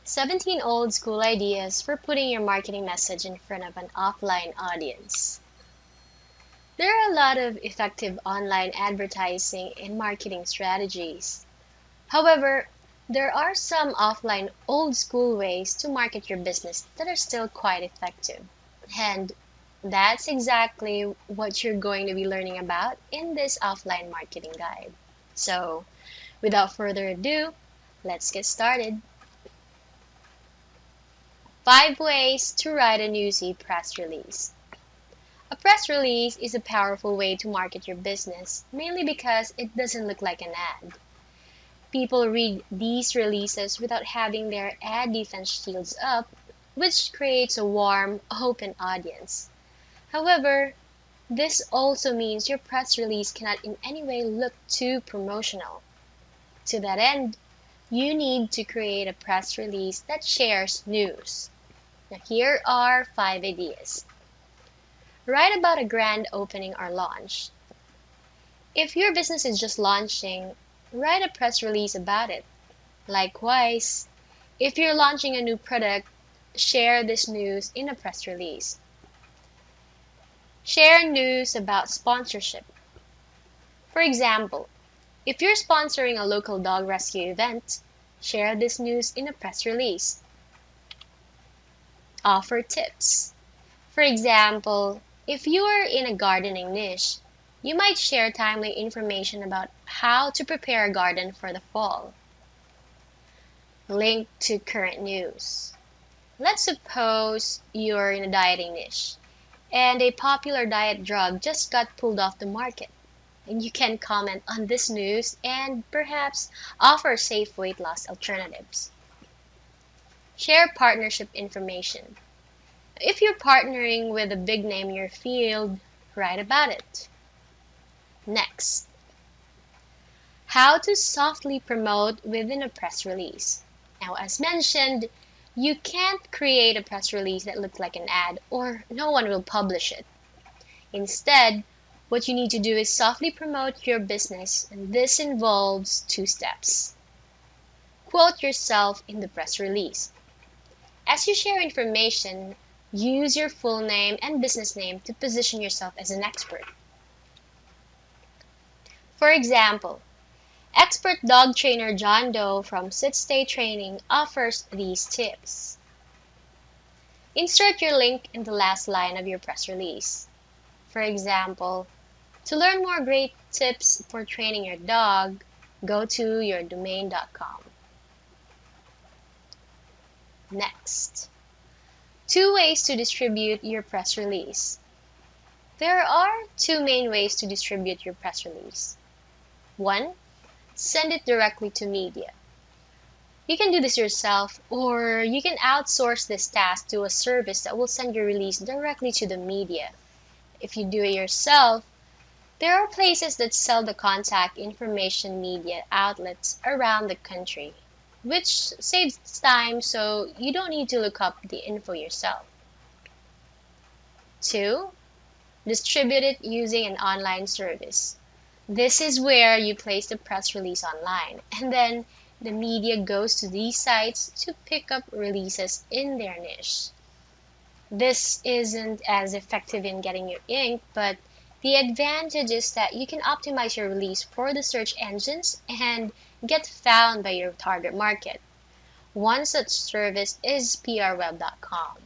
17 old school ideas for putting your marketing message in front of an offline audience. There are a lot of effective online advertising and marketing strategies. However, there are some offline old school ways to market your business that are still quite effective. And that's exactly what you're going to be learning about in this offline marketing guide. So, without further ado, let's get started. 5 ways to write a Newsy press release. A press release is a powerful way to market your business, mainly because it doesn't look like an ad. People read these releases without having their ad defense shields up, which creates a warm, open audience. However, this also means your press release cannot in any way look too promotional. To that end, you need to create a press release that shares news. Now, here are 5 ideas. Write about a grand opening or launch. If your business is just launching, write a press release about it. Likewise, if you're launching a new product, share this news in a press release. Share news about sponsorship. For example, if you're sponsoring a local dog rescue event, share this news in a press release. Offer tips. For example, if you are in a gardening niche, you might share timely information about how to prepare a garden for the fall. Link to current news. Let's suppose you're in a dieting niche, and a popular diet drug just got pulled off the market. And you can comment on this news and perhaps offer safe weight loss alternatives. Share partnership information. If you're partnering with a big name in your field, write about it. Next, how to softly promote within a press release. Now, as mentioned, you can't create a press release that looks like an ad or no one will publish it. Instead, what you need to do is softly promote your business, and this involves 2 steps. Quote yourself in the press release. As you share information, use your full name and business name to position yourself as an expert. For example, expert dog trainer John Doe from Sit Stay Training offers these tips. Insert your link in the last line of your press release. For example, to learn more great tips for training your dog, go to yourdomain.com. Next, 2 ways to distribute your press release. There are 2 main ways to distribute your press release. 1. Send it directly to media. You can do this yourself, or you can outsource this task to a service that will send your release directly to the media. If you do it yourself, there are places that sell the contact information media outlets around the country, which saves time so you don't need to look up the info yourself. 2. Distribute it using an online service. This is where you place the press release online, and then the media goes to these sites to pick up releases in their niche. This isn't as effective in getting your ink, but the advantage is that you can optimize your release for the search engines and get found by your target market. One such service is prweb.com.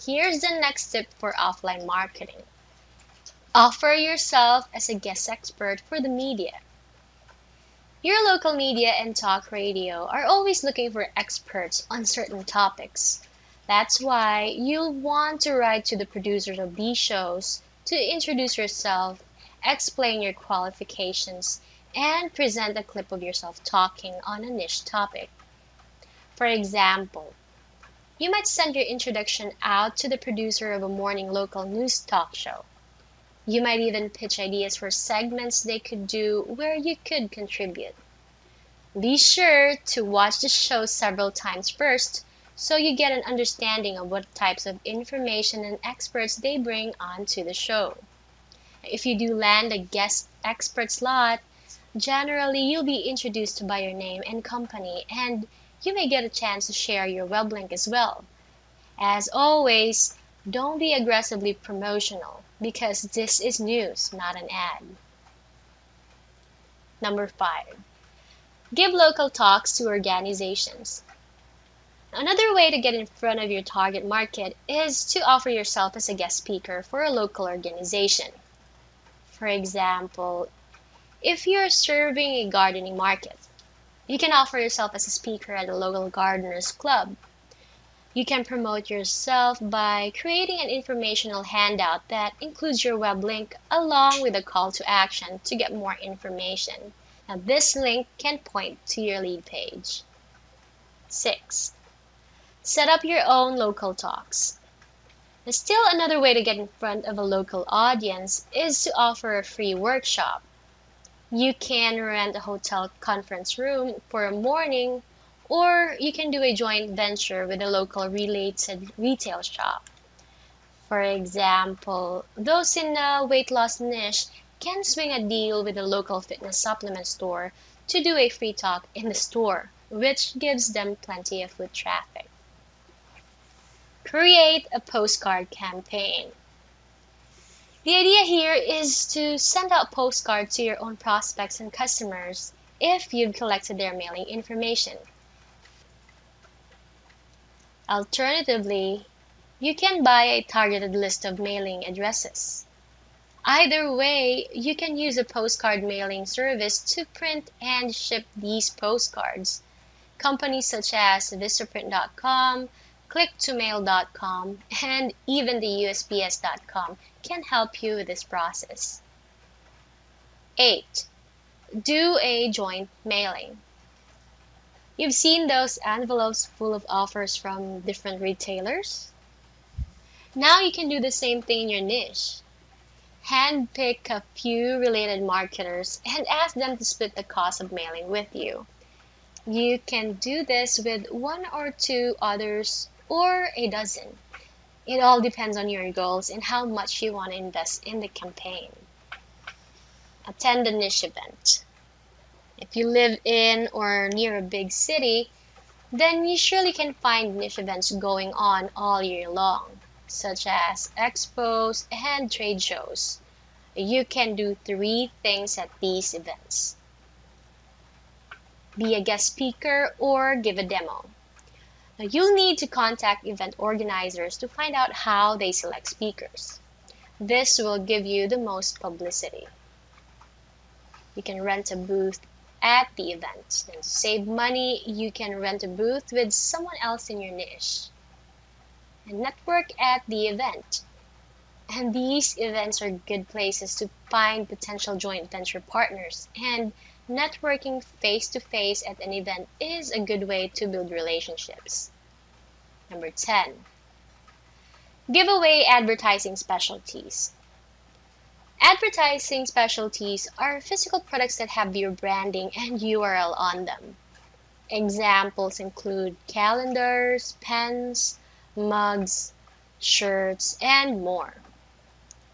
Here's the next tip for offline marketing. Offer yourself as a guest expert for the media. Your local media and talk radio are always looking for experts on certain topics. That's why you'll want to write to the producers of these shows to introduce yourself, explain your qualifications, and present a clip of yourself talking on a niche topic. For example, you might send your introduction out to the producer of a morning local news talk show. You might even pitch ideas for segments they could do where you could contribute. Be sure to watch the show several times first so you get an understanding of what types of information and experts they bring onto the show. If you do land a guest expert slot, generally you'll be introduced by your name and company, and you may get a chance to share your web link as well. As always, don't be aggressively promotional because this is news, not an ad. Number 5. Give local talks to organizations. Another way to get in front of your target market is to offer yourself as a guest speaker for a local organization. For example, if you're serving a gardening market, you can offer yourself as a speaker at a local gardeners club. You can promote yourself by creating an informational handout that includes your web link along with a call to action to get more information. Now, this link can point to your lead page. 6. Set up your own local talks. Now, still another way to get in front of a local audience is to offer a free workshop. You can rent a hotel conference room for a morning, or you can do a joint venture with a local related retail shop. For example, those in a weight loss niche can swing a deal with a local fitness supplement store to do a free talk in the store, which gives them plenty of foot traffic. Create a postcard campaign. The idea here is to send out postcards to your own prospects and customers if you've collected their mailing information. Alternatively, you can buy a targeted list of mailing addresses. Either way, you can use a postcard mailing service to print and ship these postcards. Companies such as vistaprint.com, click2mail.com, and even the USPS.com can help you with this process. 8. Do a joint mailing. You've seen those envelopes full of offers from different retailers? Now you can do the same thing in your niche. Handpick a few related marketers and ask them to split the cost of mailing with you. You can do this with 1 or 2 others or a dozen. It all depends on your goals and how much you want to invest in the campaign. Attend a niche event. If you live in or near a big city, then you surely can find niche events going on all year long, such as expos and trade shows. You can do 3 things at these events. Be a guest speaker or give a demo. Now, you'll need to contact event organizers to find out how they select speakers. This will give you the most publicity. You can rent a booth at the event. And to save money, you can rent a booth with someone else in your niche. And network at the event. And these events are good places to find potential joint venture partners. And networking face-to-face at an event is a good way to build relationships. Number 10. Give away advertising specialties. Advertising specialties are physical products that have your branding and URL on them. Examples include calendars, pens, mugs, shirts, and more.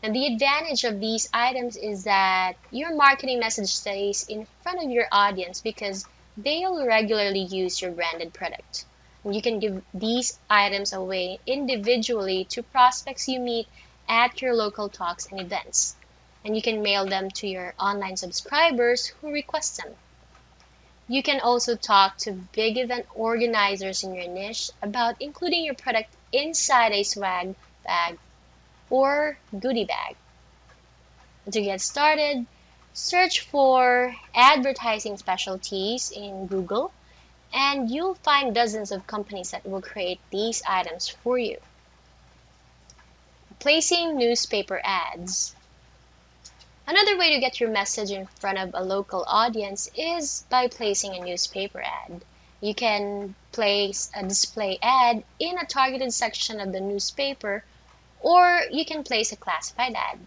And the advantage of these items is that your marketing message stays in front of your audience because they'll regularly use your branded product. And you can give these items away individually to prospects you meet at your local talks and events. And you can mail them to your online subscribers who request them. You can also talk to big event organizers in your niche about including your product inside a swag bag or goodie bag. To get started, search for advertising specialties in Google and you'll find dozens of companies that will create these items for you. Placing newspaper ads. Another way to get your message in front of a local audience is by placing a newspaper ad. You can place a display ad in a targeted section of the newspaper, or you can place a classified ad.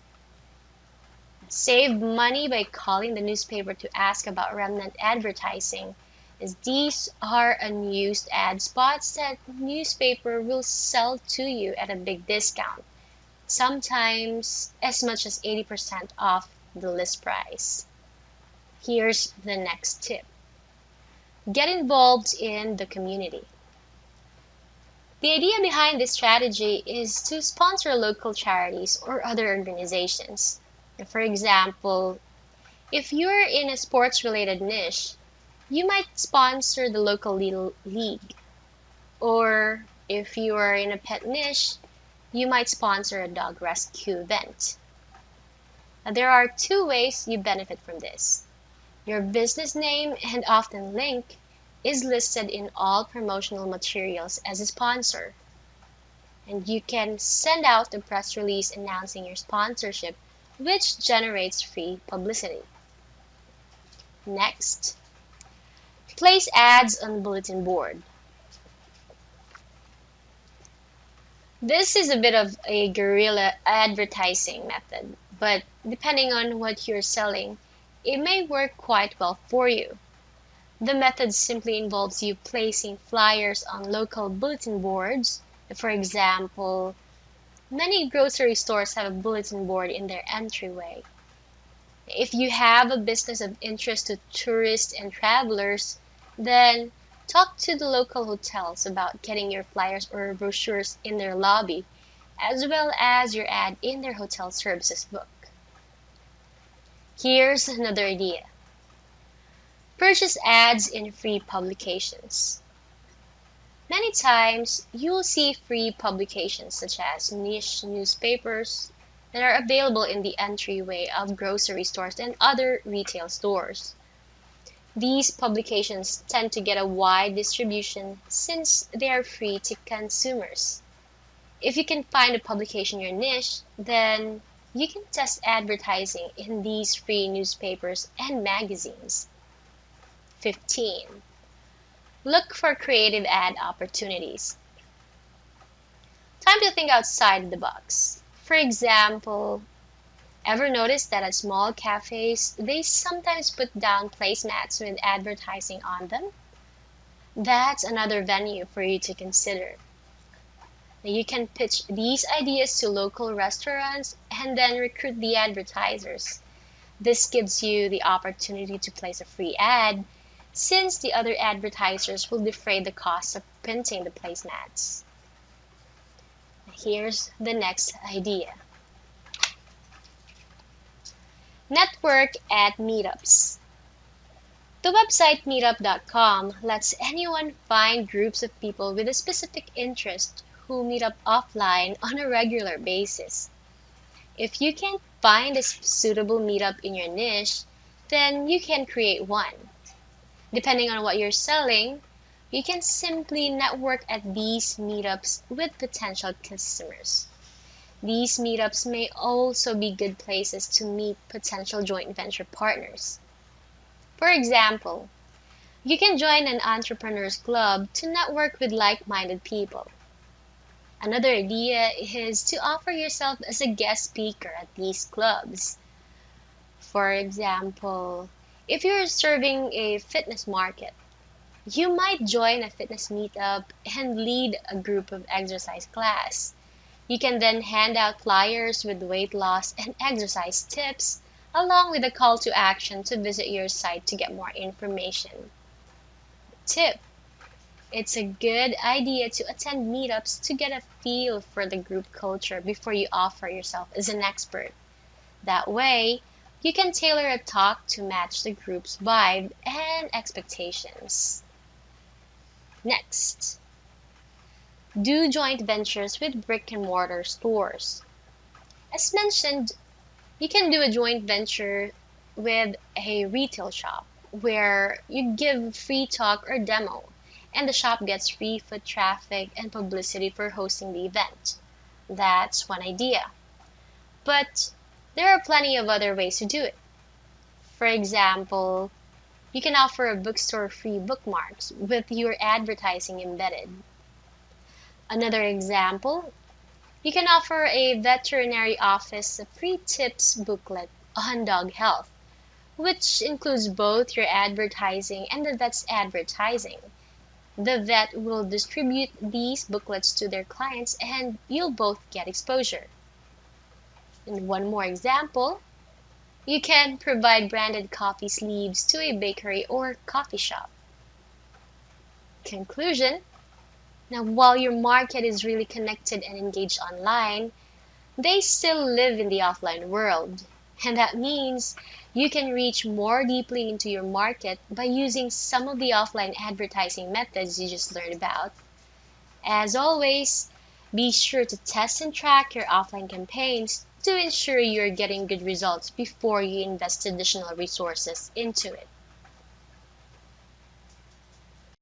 Save money by calling the newspaper to ask about remnant advertising, as these are unused ad spots that newspaper will sell to you at a big discount, sometimes as much as 80% off the list price. Here's the next tip. Get involved in the community. The idea behind this strategy is to sponsor local charities or other organizations. For example, if you're in a sports-related niche, you might sponsor the local league. Or if you are in a pet niche, you might sponsor a dog rescue event. Now, there are two ways you benefit from this. Your business name and often link is listed in all promotional materials as a sponsor. And you can send out a press release announcing your sponsorship, which generates free publicity. Next, place ads on the bulletin board. This is a bit of a guerrilla advertising method, but depending on what you're selling, it may work quite well for you. The method simply involves you placing flyers on local bulletin boards. For example, many grocery stores have a bulletin board in their entryway. If you have a business of interest to tourists and travelers, then talk to the local hotels about getting your flyers or brochures in their lobby, as well as your ad in their hotel services book. Here's another idea. Purchase ads in free publications. Many times, you'll see free publications such as niche newspapers that are available in the entryway of grocery stores and other retail stores. These publications tend to get a wide distribution since they are free to consumers. If you can find a publication in your niche, then you can test advertising in these free newspapers and magazines. 15. Look for creative ad opportunities. Time to think outside the box. For example, ever notice that at small cafes, they sometimes put down placemats with advertising on them? That's another venue for you to consider. You can pitch these ideas to local restaurants and then recruit the advertisers. This gives you the opportunity to place a free ad, since the other advertisers will defray the cost of printing the placemats. Here's the next idea. Network at Meetups. The website meetup.com lets anyone find groups of people with a specific interest who meet up offline on a regular basis. If you can't find a suitable meetup in your niche, then you can create one. Depending on what you're selling, you can simply network at these meetups with potential customers. These meetups may also be good places to meet potential joint venture partners. For example, you can join an entrepreneurs club to network with like-minded people. Another idea is to offer yourself as a guest speaker at these clubs. For example, if you're serving a fitness market, you might join a fitness meetup and lead a group of exercise class. You can then hand out flyers with weight loss and exercise tips, along with a call to action to visit your site to get more information. Tip: it's a good idea to attend meetups to get a feel for the group culture before you offer yourself as an expert. That way, you can tailor a talk to match the group's vibe and expectations. Next, do joint ventures with brick and mortar stores. As mentioned, you can do a joint venture with a retail shop where you give free talk or demo, and the shop gets free foot traffic and publicity for hosting the event. That's one idea. But there are plenty of other ways to do it. For example, you can offer a bookstore free bookmarks with your advertising embedded. Another example, you can offer a veterinary office a free tips booklet on dog health, which includes both your advertising and the vet's advertising. The vet will distribute these booklets to their clients and you'll both get exposure. And one more example, you can provide branded coffee sleeves to a bakery or coffee shop. Conclusion. Now, while your market is really connected and engaged online, they still live in the offline world. And that means you can reach more deeply into your market by using some of the offline advertising methods you just learned about. As always, be sure to test and track your offline campaigns to ensure you're getting good results before you invest additional resources into it.